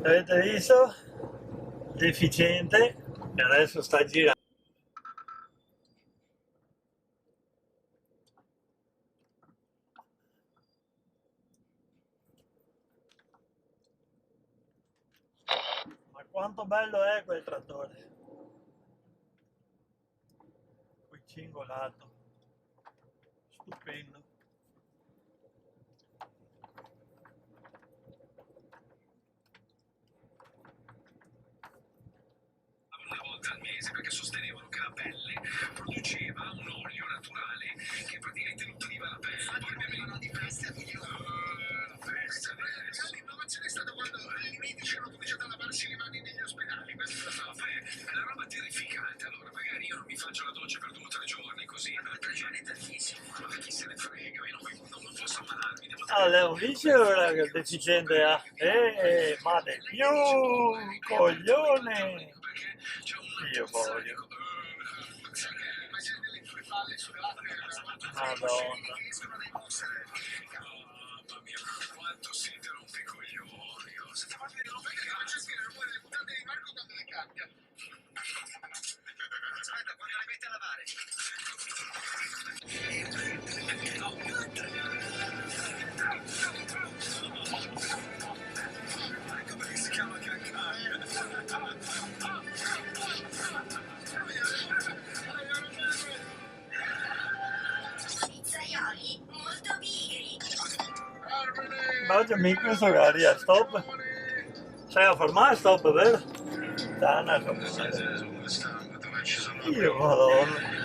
Avete visto? Deficiente che adesso sta girando. Ma quanto bello è quel trattore! Qui cingolato, stupendo. Una volta al mese perché sostenevano che la pelle produceva un olio naturale che praticamente nutriva la pelle. Poi avevano di festa, quindi la festa adesso. L'innovazione è stata quando i medici hanno cominciato a lavarsi le mani negli ospedali. Questa poi è una roba terrificante. Allora, magari io non mi faccio la doccia per 2 o 3 giorni così. Ma 3 giorni è tantissimo. Ma chi se ne frega? Io non posso ammalarmi. Devo Ah, tenere Leo dice ora che il deficiente ha. Ma del più, coglione! perché c'è un Io voglio. immagine delle tue palle sulle latte Madonna. che escono dai boxer. Mamma mia, quanto siete rompicoglioni. Siete fatti di rompere che non c'è il rumore delle mutande di Marco quando le cambia. Aspetta, quando le mette a lavare. Ecco perché si chiama Cancaglia. Pizzaioli molto pigri. Ma oggi mica so garia, stop. Sei a fermare, stop, vero? Dana, io madonna.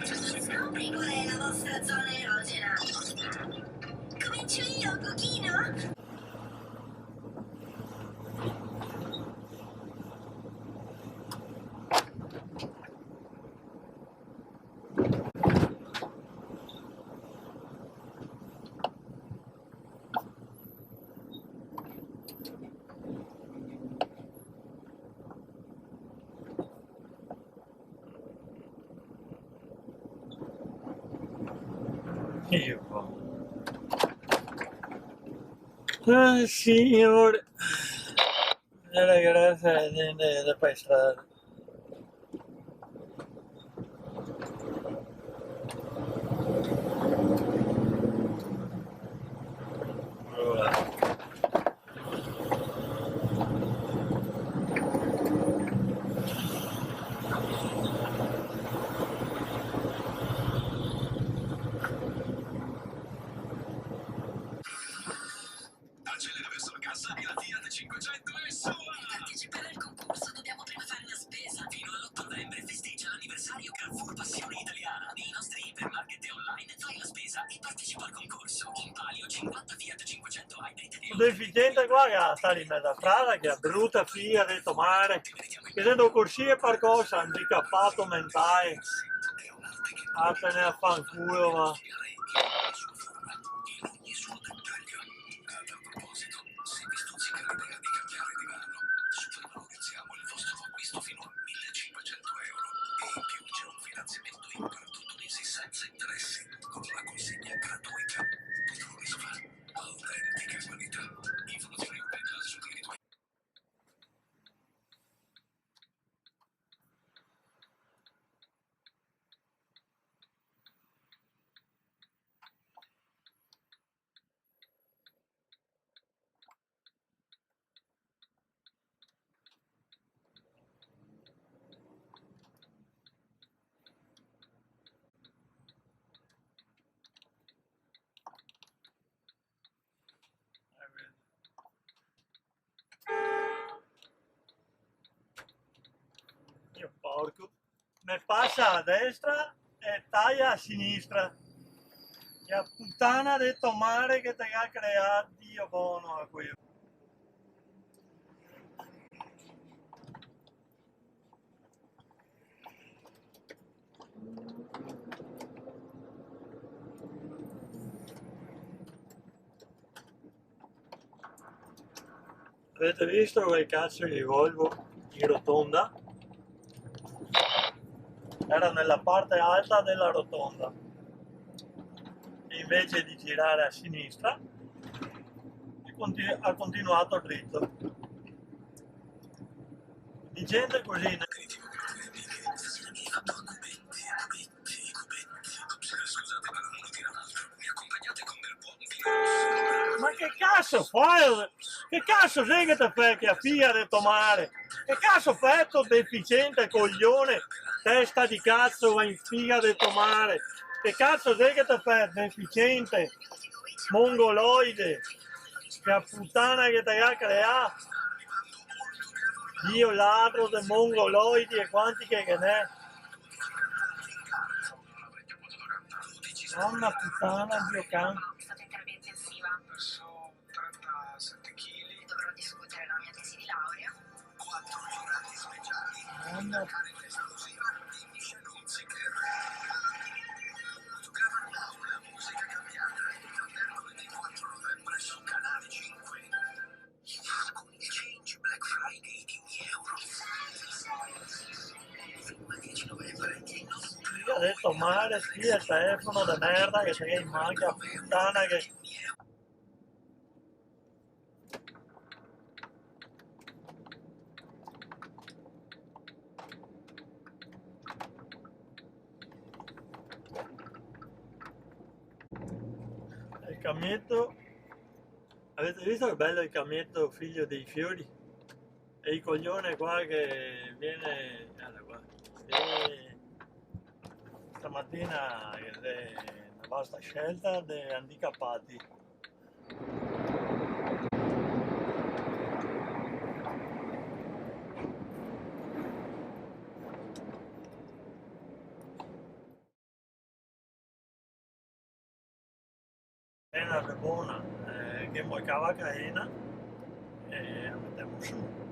Scopri qual è la vostra zona erogena. Comincio io, Cochino? Io. Signore. E la grazie da paesare. Accelera verso la cassa e la Fiat 500 è sua! Partecipare al concorso, dobbiamo prima fare la spesa. Fino all'8 novembre festeggia l'anniversario Carrefour Passione Italiana. Nei nostri ipermarket e online fai la spesa e partecipa al concorso. In palio 50 Fiat 500 Hybrid e Un deficiente qua che sta in mezzo a strada, che è brutta figlia di tomare, che se non corsie qualcosa, un handicappato mentale, a tenere a fanculo, ma... in ogni suo dettaglio. A tal proposito, se vi stuzzica l'idea di cambiare divano, supervalutaziamo il vostro acquisto fino a 1.500 euro e in più c'è un finanziamento in 48 mesi senza interessi con la consegna gratuita. Pietrone Sofà, autentica qualità. Informazioni online sul diritto. Io porco, ne passa a destra e taglia a sinistra. La puttana di tomare che ti ha creato, Dio buono a qui. Avete visto quel cazzo di Volvo in rotonda? Era nella parte alta della rotonda. Invece di girare a sinistra ha continuato dritto. di gente così. Scusate, però non dire un altro. Mi accompagnate con del buon vino. Ma che cazzo fai? Che cazzo sei che te fai che a figa di tomare? Che cazzo fai tu deficiente coglione? Testa di cazzo va in figa di tomare? Che cazzo sei che te fai deficiente? Mongoloide? Che puttana che ti ha creato? Dio ladro di mongoloidi e quanti che ne è? Mamma puttana, Dio can. Sono stata in terapia intensiva. Perso 37 kg, Dovrò discutere la mia tesi di laurea. 4 giornate speciali. Mamma Carica esclusiva di Michel Hunziker. Autografo l'aula, musica cambiata. Il mercoledì 4 novembre su Canale 5. Con il Change Black Friday di €1. Fino al 10 novembre il nuovo figa di tomare, sì, il telefono di merda che sei in manca, puttana che... Il cammietto, avete visto che bello il cammietto figlio dei fiori? E il coglione qua che viene, guarda qua, e stamattina è una vasta scelta di handicappati. È una buona, che molcava caena e la mettiamo su.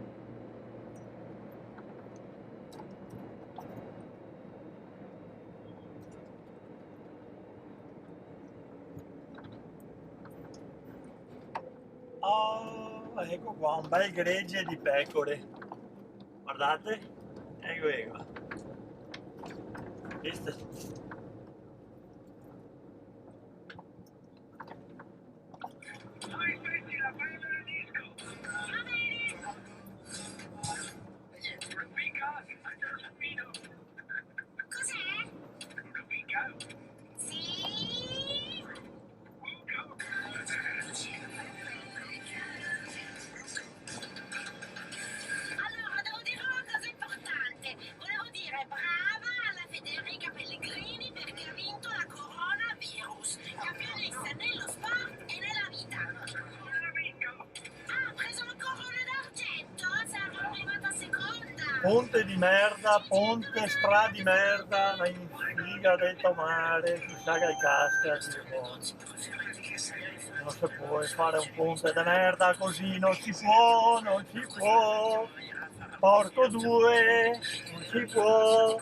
Oh, ecco qua, un bel gregge di pecore. Guardate, ecco qua. Visto? Dai, smettila, fai il disco. Fica, anche lo spino. Cos'è? Una fica. Sì? Allora, devo dire una cosa importante. Volevo dire brava alla Federica Pellegrini perché ha vinto la coronavirus. Campionessa nello sport e nella vita. Ah, ha preso la corona d'argento, sarà arrivata seconda. Ponte di merda, ponte stra di merda, ma in figa del tomare, chissà che casca, tipo. Non si può fare un ponte di merda così, non si può, non si può. Porco due, non si può.